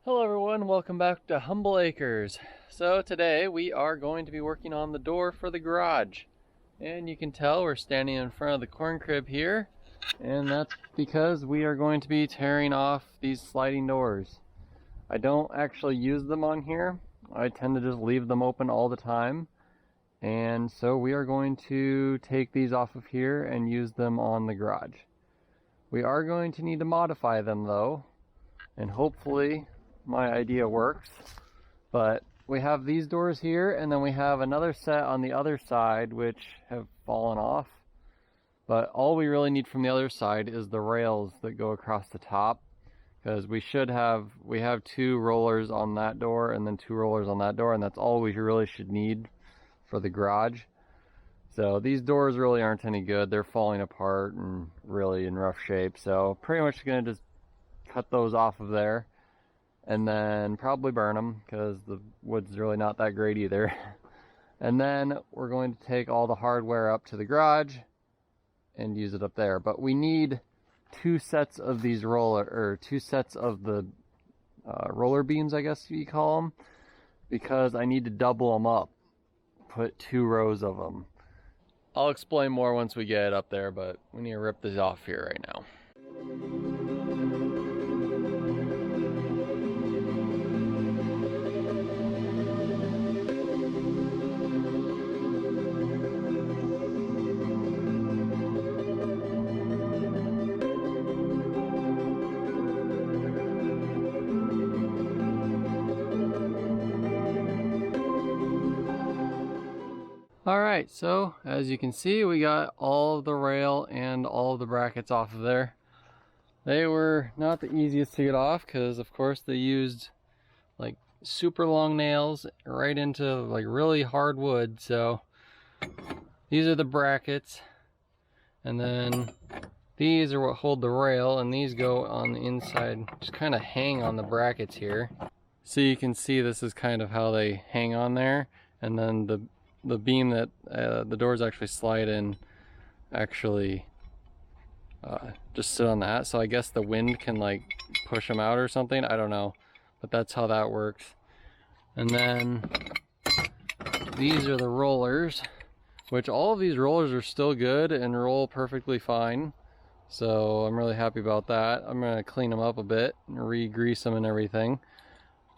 Hello everyone, welcome back to Humble Acres. So today we are going to be working on the door for the garage. And you can tell we're standing in front of the corn crib here. And that's because we are going to be tearing off these sliding doors. I don't actually use them on here. I tend to just leave them open all the time. And so we are going to take these off of here and use them on the garage. We are going to need to modify them though. And hopefully my idea works, but we have these doors here and then we have another set on the other side which have fallen off, but all we really need from the other side is the rails that go across the top, because we have two rollers on that door and then two rollers on that door, and that's all we really should need for the garage. So these doors really aren't any good. They're falling apart and really in rough shape, so pretty much gonna just cut those off of there and then probably burn them because the wood's really not that great either. And then we're going to take all the hardware up to the garage and use it up there. But we need two sets of these roller beams, I guess you call them, because I need to double them up, put 2 rows of them. I'll explain more once we get it up there, but we need to rip this off here right now. Alright, so as you can see, we got all of the rail and all of the brackets off of there. They were not the easiest to get off because of course they used like super long nails right into like really hard wood. So these are the brackets, and then these are what hold the rail, and these go on the inside, just kind of hang on the brackets here. So you can see this is kind of how they hang on there, and then the beam that the doors actually slide in actually just sit on that. So I guess the wind can like push them out or something, I don't know, but that's how that works. And then these are the rollers, which all of these rollers are still good and roll perfectly fine, so I'm really happy about that. I'm gonna clean them up a bit and re-grease them and everything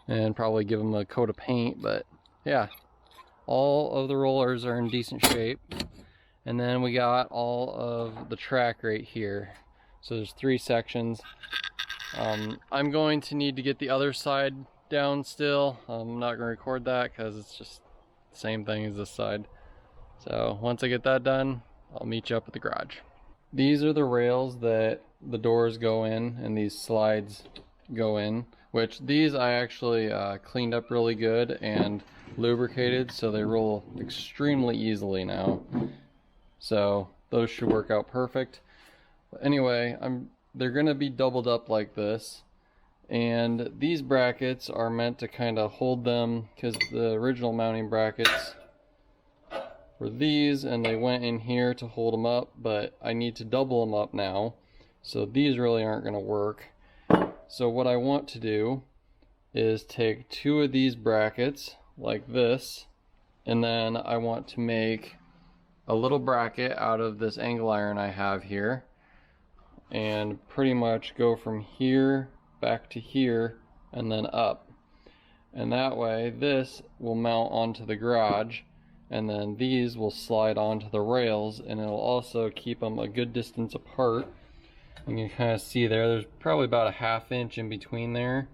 and probably give them a coat of paint, but yeah, all of the rollers are in decent shape. And then we got all of the track right here. So there's 3 sections. I'm going to need to get the other side down still. I'm not going to record that because it's just the same thing as this side. So once I get that done, I'll meet you up at the garage. These are the rails that the doors go in and these slides go in, which these I actually cleaned up really good and lubricated, so they roll extremely easily now. So those should work out perfect. But anyway, they're gonna be doubled up like this, and these brackets are meant to kind of hold them, because the original mounting brackets were these and they went in here to hold them up, but I need to double them up now, so these really aren't gonna work. So what I want to do is take 2 of these brackets like this, and then I want to make a little bracket out of this angle iron I have here, and pretty much go from here back to here and then up, and that way this will mount onto the garage, and then these will slide onto the rails, and it'll also keep them a good distance apart. You can kind of see there's probably about a 1/2 inch in between there,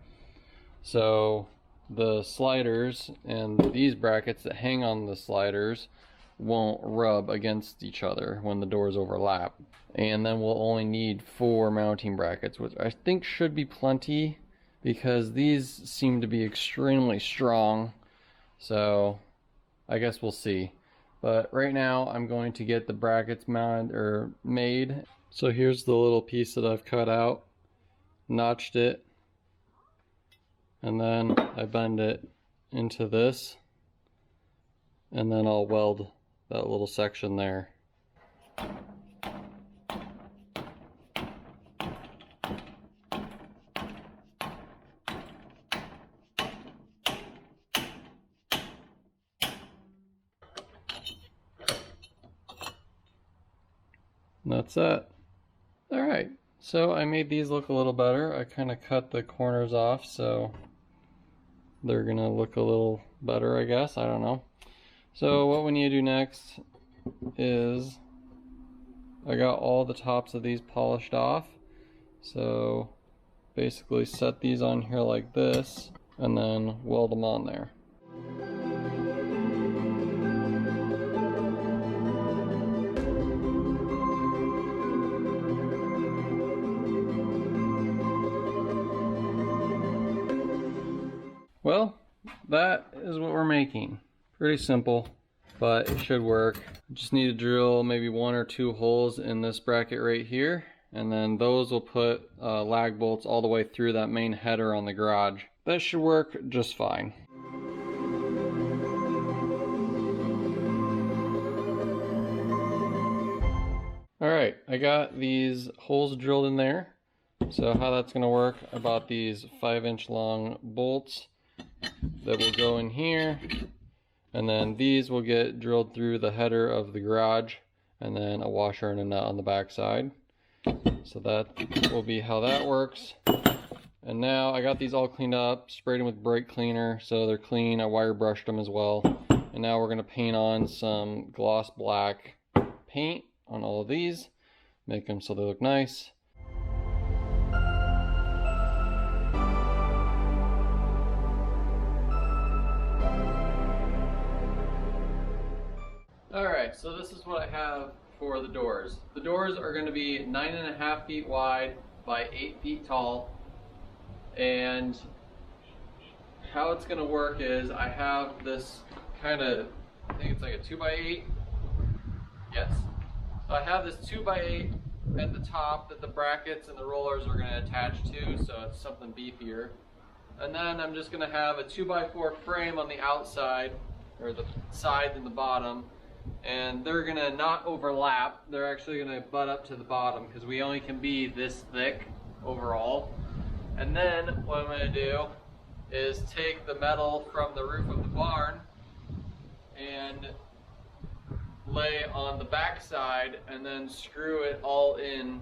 so the sliders and these brackets that hang on the sliders won't rub against each other when the doors overlap. And then we'll only need 4 mounting brackets, which I think should be plenty because these seem to be extremely strong, so I guess we'll see. But right now I'm going to get the brackets mounted or made. So here's the little piece that I've cut out, notched it, and then I bend it into this, and then I'll weld that little section there. And that's that. Alright, so I made these look a little better. I kind of cut the corners off so they're gonna look a little better, I guess. I don't know. So what we need to do next is I got all the tops of these polished off. So basically set these on here like this and then weld them on there. Well, that is what we're making. Pretty simple, but it should work. Just need to drill maybe 1 or 2 holes in this bracket right here, and then those will put lag bolts all the way through that main header on the garage. That should work just fine. Alright, I got these holes drilled in there. So how that's going to work, I bought these 5-inch long bolts that will go in here, and then these will get drilled through the header of the garage, and then a washer and a nut on the back side. So that will be how that works. And now I got these all cleaned up, sprayed them with brake cleaner so they're clean. I wire brushed them as well. And now we're going to paint on some gloss black paint on all of these, make them so they look nice. Alright, so this is what I have for the doors. The doors are going to be 9.5 feet wide by 8 feet tall. And how it's going to work is I have this kind of, I think it's like a 2x8. Yes. So I have this 2x8 at the top that the brackets and the rollers are going to attach to, so it's something beefier. And then I'm just going to have a 2x4 frame on the outside, or the side and the bottom. And they're gonna not overlap, they're actually gonna butt up to the bottom because we only can be this thick overall. And then what I'm gonna do is take the metal from the roof of the barn and lay on the back side and then screw it all in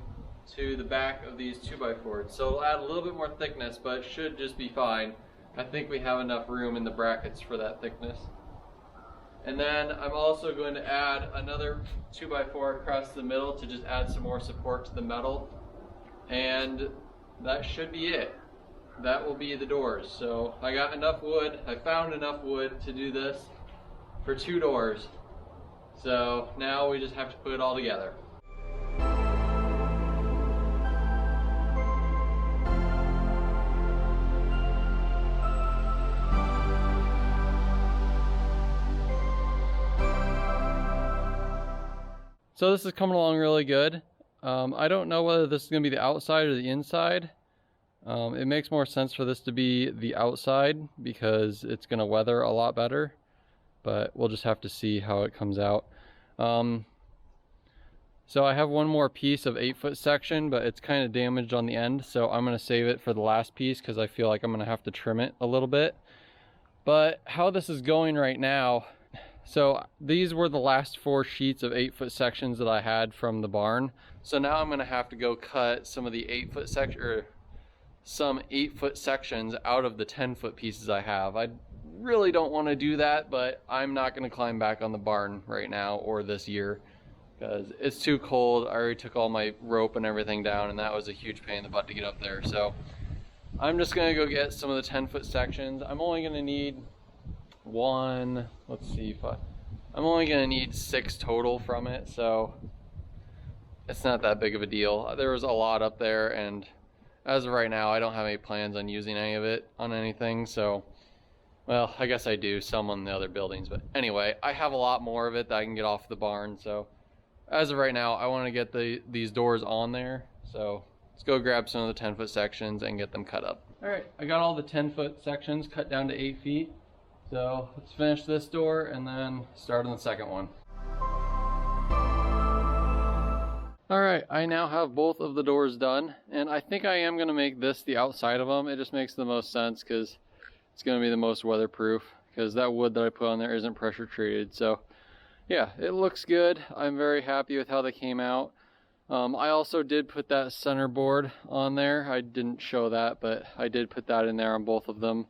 to the back of these 2x4s. So it'll add a little bit more thickness, but it should just be fine. I think we have enough room in the brackets for that thickness. And then I'm also going to add another 2x4 across the middle to just add some more support to the metal. And that should be it. That will be the doors. So I got enough wood, I found enough wood to do this for 2 doors. So now we just have to put it all together. So this is coming along really good. I don't know whether this is going to be the outside or the inside. It makes more sense for this to be the outside because it's going to weather a lot better. But we'll just have to see how it comes out. So I have one more piece of 8-foot section, but it's kind of damaged on the end. So I'm going to save it for the last piece because I feel like I'm going to have to trim it a little bit. But how this is going right now, so these were the last 4 sheets of 8-foot sections that I had from the barn. So now I'm going to have to go cut some of the 8-foot section, or some 8-foot sections out of the 10-foot pieces I have. I really don't want to do that, but I'm not going to climb back on the barn right now or this year because it's too cold. I already took all my rope and everything down, and that was a huge pain in the butt to get up there. So I'm just going to go get some of the 10-foot sections. I'm only going to need I'm only going to need 6 total from it, so it's not that big of a deal. There was a lot up there, and as of right now I don't have any plans on using any of it on anything. So, well, I guess I do some on the other buildings, but anyway, I have a lot more of it that I can get off the barn. So as of right now I want to get these doors on there, so let's go grab some of the 10-foot sections and get them cut up. Alright, I got all the 10-foot sections cut down to 8 feet. So let's finish this door and then start on the second one. Alright, I now have both of the doors done, and I think I am going to make this the outside of them. It just makes the most sense because it's going to be the most weatherproof, because that wood that I put on there isn't pressure treated. So yeah, it looks good. I'm very happy with how they came out. I also did put that center board on there. I didn't show that, but I did put that in there on both of them.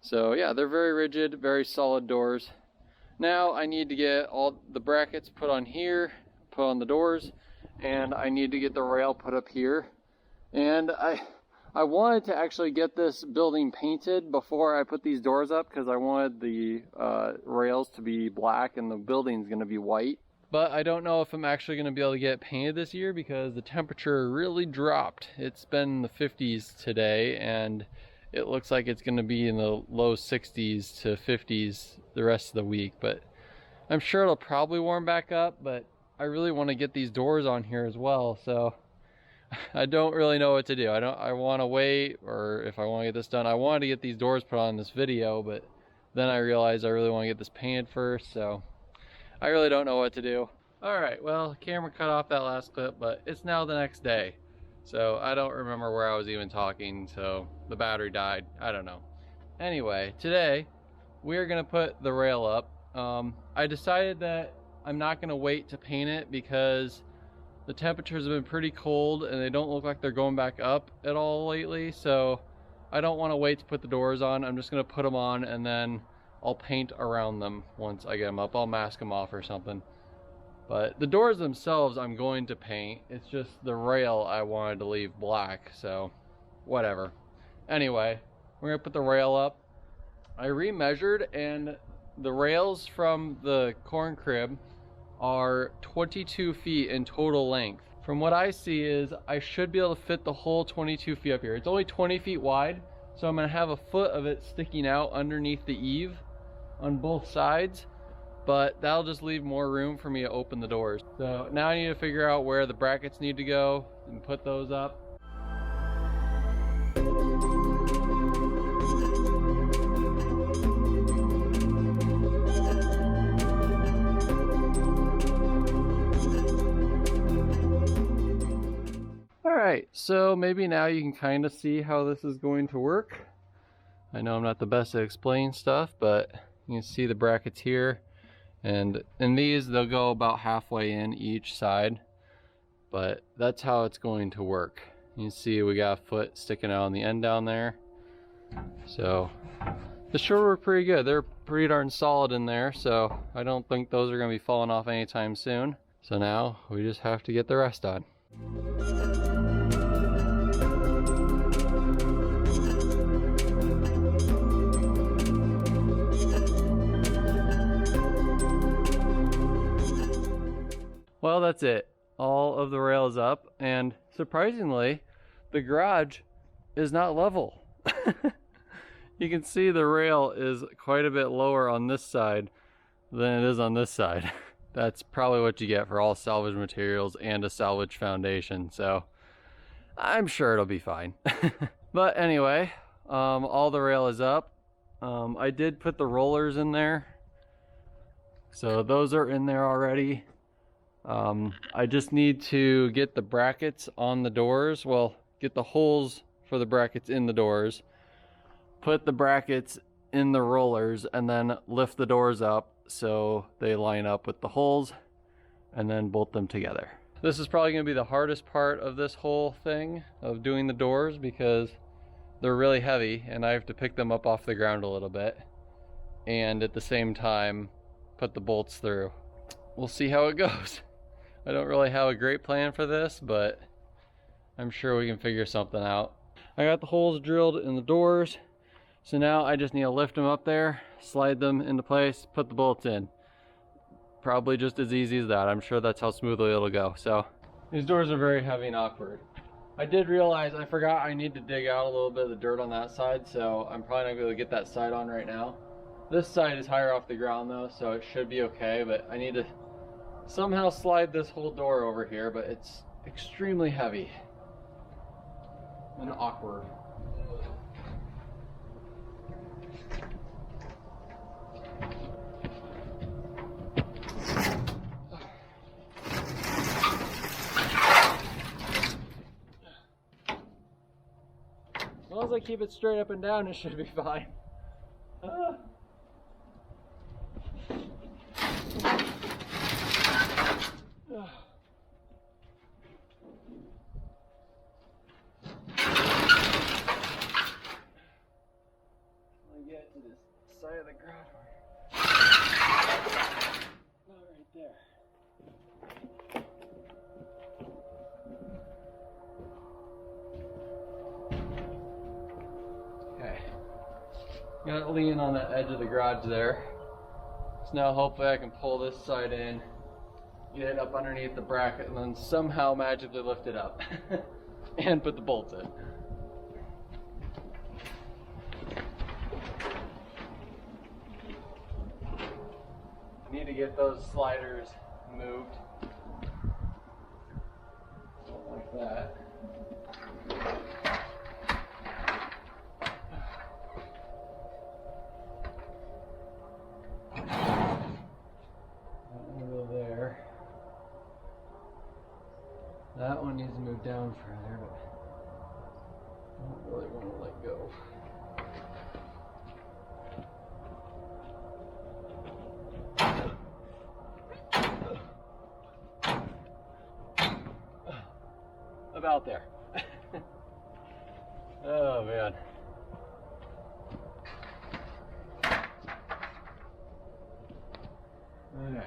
So yeah, they're very rigid, very solid doors. Now I need to get all the brackets put on here, put on the doors, and I need to get the rail put up here. And I wanted to actually get this building painted before I put these doors up, because I wanted the rails to be black and the building's going to be white. But I don't know if I'm actually going to be able to get it painted this year because the temperature really dropped. It's been in the 50s today, and it looks like it's going to be in the low 60s to 50s the rest of the week. But I'm sure it'll probably warm back up, but I really want to get these doors on here as well, so I don't really know what to do. I want to wait, or if I want to get this done, I wanted to get these doors put on this video, but then I realized I really want to get this painted first, so I really don't know what to do. Alright, well, camera cut off that last clip, but it's now the next day, so I don't remember where I was even talking, so the battery died. I don't know. Anyway, today we're gonna put the rail up. I decided that I'm not gonna wait to paint it because the temperatures have been pretty cold and they don't look like they're going back up at all lately, so I don't want to wait to put the doors on. I'm just going to put them on and then I'll paint around them once I get them up. I'll mask them off or something. But the doors themselves I'm going to paint. It's just the rail I wanted to leave black, so whatever. Anyway, we're going to put the rail up. I remeasured, and the rails from the corn crib are 22 feet in total length. From what I see is I should be able to fit the whole 22 feet up here. It's only 20 feet wide, so I'm going to have a foot of it sticking out underneath the eave on both sides, but that'll just leave more room for me to open the doors. So now I need to figure out where the brackets need to go and put those up. Alright, so maybe now you can kind of see how this is going to work. I know I'm not the best at explaining stuff, but you can see the brackets here, and in these they'll go about halfway in each side, but that's how it's going to work. You can see we got a foot sticking out on the end down there, so this should work pretty good. They're pretty darn solid in there, so I don't think those are going to be falling off anytime soon. So now we just have to get the rest on. Well, that's it. All of the rail is up, and surprisingly, the garage is not level. You can see the rail is quite a bit lower on this side than it is on this side. That's probably what you get for all salvage materials and a salvage foundation, so I'm sure it'll be fine. But anyway, all the rail is up. I did put the rollers in there, so those are in there already. I just need to get the brackets on the doors, well, get the holes for the brackets in the doors, put the brackets in the rollers, and then lift the doors up so they line up with the holes, and then bolt them together. This is probably going to be the hardest part of this whole thing, of doing the doors, because they're really heavy and I have to pick them up off the ground a little bit, and at the same time put the bolts through. We'll see how it goes. I don't really have a great plan for this, but I'm sure we can figure something out. I got the holes drilled in the doors, so now I just need to lift them up there, slide them into place, put the bolts in. Probably just as easy as that. I'm sure that's how smoothly it'll go. So these doors are very heavy and awkward. I did realize I forgot I need to dig out a little bit of the dirt on that side, so I'm probably not going to be able to get that side on right now. This side is higher off the ground though, so it should be okay, but I need to somehow slide this whole door over here, but it's extremely heavy and awkward. As long as I keep it straight up and down, it should be fine. get to this side of the garage. Not right there. Okay. Got it leaning on the edge of the garage there. So now hopefully I can pull this side in, get it up underneath the bracket, and then somehow magically lift it up and put the bolts in. I need to get those sliders moved. Like that. That one needs to move down further, but I don't really want to let go. About there. Oh man. Alright.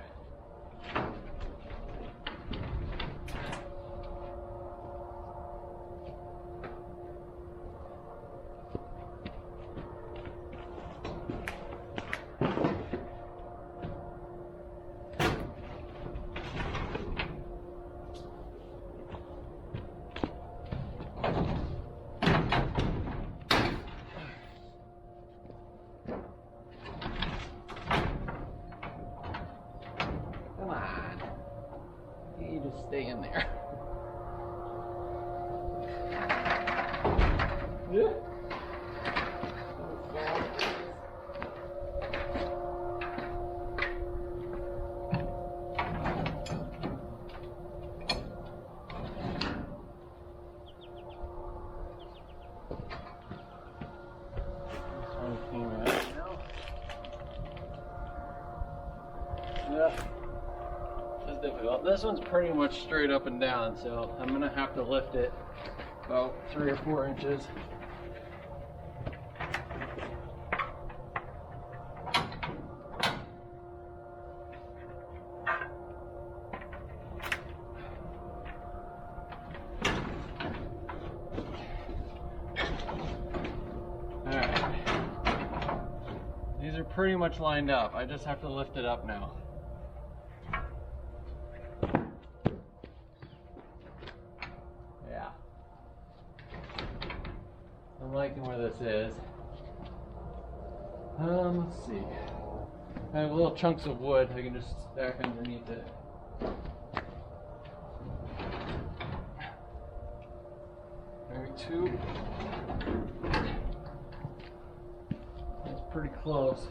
Stay in there. Yeah. It's difficult. This one's pretty much straight up and down, so I'm gonna have to lift it about 3 or 4 inches. Alright. These are pretty much lined up. I just have to lift it up now. I'm liking where this is. Let's see. I have little chunks of wood I can just stack underneath it. Maybe 2. That's pretty close.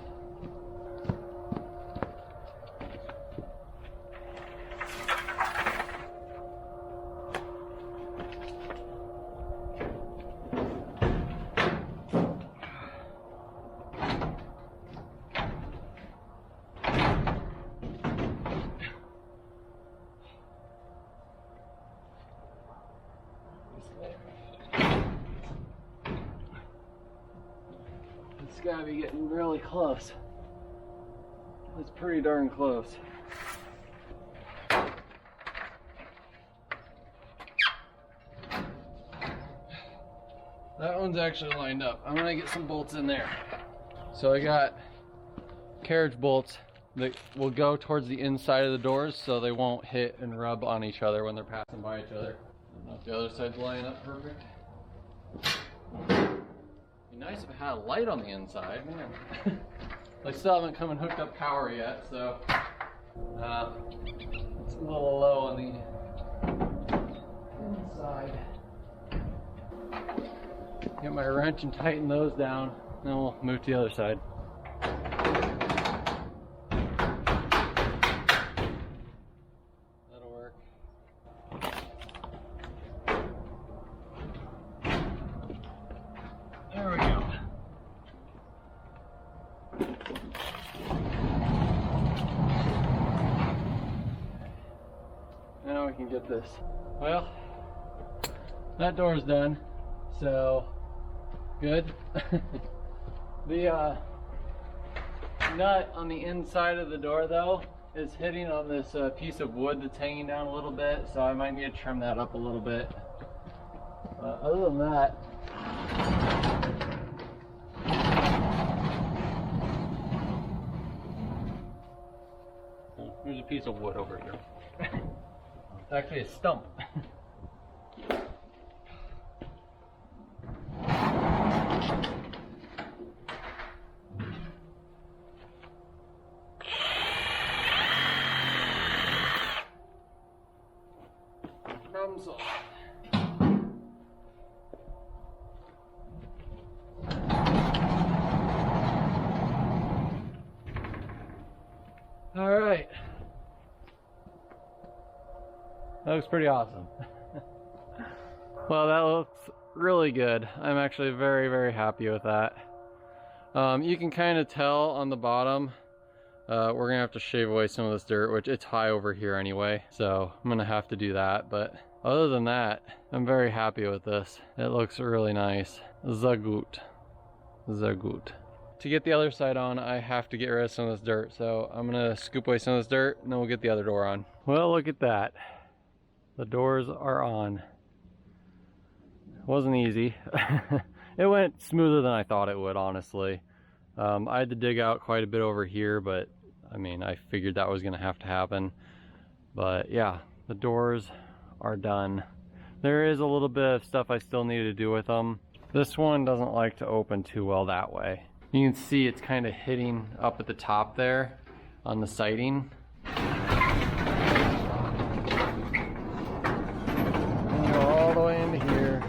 It's gotta be getting really close. It's pretty darn close. That one's actually lined up. I'm gonna get some bolts in there. So I got carriage bolts that will go towards the inside of the doors so they won't hit and rub on each other when they're passing by each other. I don't know if the other side's lining up perfect. Be nice if it had a light on the inside, man. I still haven't come and hooked up power yet, so it's a little low on the inside. Get my wrench and tighten those down, then we'll move to the other side. That'll work. There we go. Now we can get this. Well, that door's done, so good. The nut on the inside of the door though is hitting on this piece of wood that's hanging down a little bit, so I might need to trim that up a little bit. Other than that, there's a piece of wood over here. It's actually a stump. Problem solved. All right. That looks pretty awesome. Well, that looks really good. I'm actually very, very happy with that. You can kind of tell on the bottom, we're gonna have to shave away some of this dirt, which it's high over here anyway, so I'm gonna have to do that. But other than that, I'm very happy with this. It looks really nice. Sehr gut. Sehr gut. To get the other side on, I have to get rid of some of this dirt, so I'm gonna scoop away some of this dirt and then we'll get the other door on. Well, look at that. The doors are on. It wasn't easy. It went smoother than I thought it would, honestly. I had to dig out quite a bit over here, but I mean, I figured that was gonna have to happen. But yeah, the doors are done. There is a little bit of stuff I still need to do with them. This one doesn't like to open too well that way. You can see it's kind of hitting up at the top there on the siding. And go all the way into here.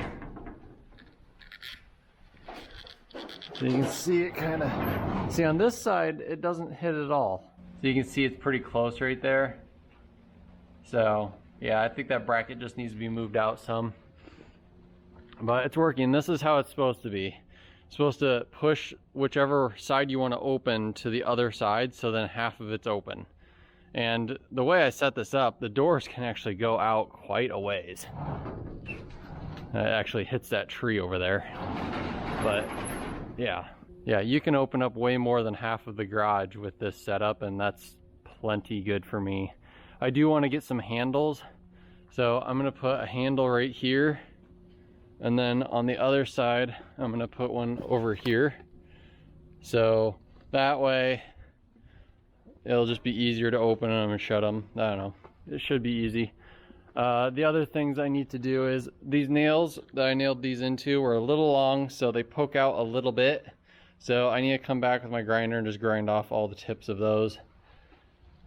So you can see it kind of, see on this side, it doesn't hit at all. So you can see it's pretty close right there. So yeah, I think that bracket just needs to be moved out some. But it's working. This is how it's supposed to be. It's supposed to push whichever side you want to open to the other side, so then half of it's open. And the way I set this up, the doors can actually go out quite a ways. It actually hits that tree over there. But yeah, you can open up way more than half of the garage with this setup, and that's plenty good for me. I do want to get some handles, so I'm going to put a handle right here. And then on the other side, I'm gonna put one over here. So that way, it'll just be easier to open them and shut them. I don't know, it should be easy. The other things I need to do is, these nails that I nailed these into were a little long, so they poke out a little bit. So I need to come back with my grinder and just grind off all the tips of those.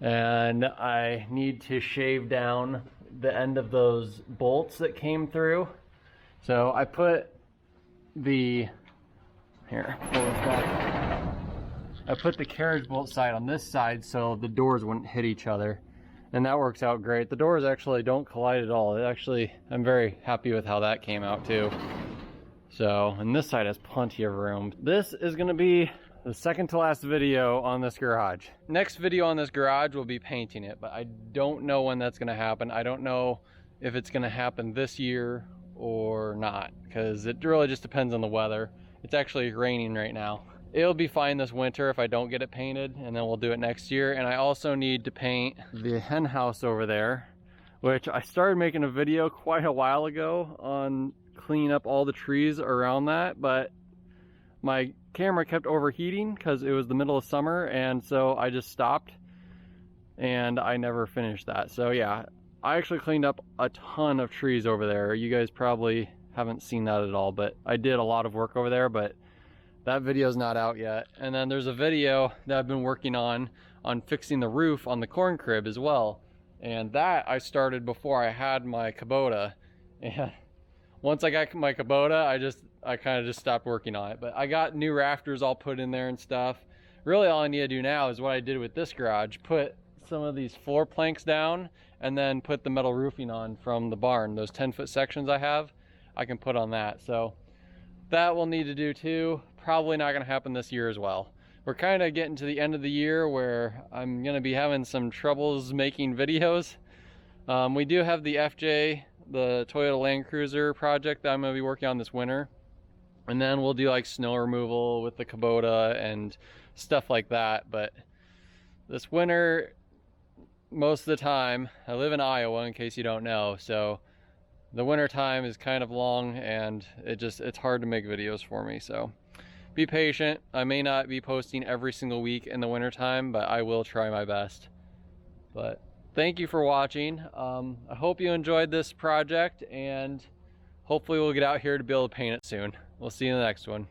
And I need to shave down the end of those bolts that came through. So I put the, here, pull this back. I put the carriage bolt side on this side so the doors wouldn't hit each other. And that works out great. The doors actually don't collide at all. It actually, I'm very happy with how that came out too. So, and this side has plenty of room. This is gonna be the second to last video on this garage. Next video on this garage will be painting it, but I don't know when that's gonna happen. I don't know if it's gonna happen this year or not, because it really just depends on the weather. It's actually raining right now. It'll be fine this winter if I don't get it painted, and then we'll do it next year. And I also need to paint the hen house over there, which I started making a video quite a while ago on cleaning up all the trees around that, but my camera kept overheating because it was the middle of summer, and so I just stopped and I never finished that. So yeah, I actually cleaned up a ton of trees over there. You guys probably haven't seen that at all, but I did a lot of work over there, but that video's not out yet. And then there's a video that I've been working on fixing the roof on the corn crib as well. And that I started before I had my Kubota. And once I got my Kubota, I kind of just stopped working on it. But I got new rafters all put in there and stuff. Really all I need to do now is what I did with this garage, put some of these floor planks down and then put the metal roofing on from the barn. Those 10-foot sections I have, I can put on that. So that we'll need to do too. Probably not gonna happen this year as well. We're kind of getting to the end of the year where I'm gonna be having some troubles making videos. We do have the FJ, the Toyota Land Cruiser project that I'm gonna be working on this winter. And then we'll do like snow removal with the Kubota and stuff like that. But this winter, most of the time, I live in Iowa in case you don't know, so the winter time is kind of long and it's hard to make videos for me. So be patient. I may not be posting every single week in the winter time, but I will try my best. But thank you for watching. I hope you enjoyed this project, and hopefully we'll get out here to be able to paint it soon. We'll see you in the next one.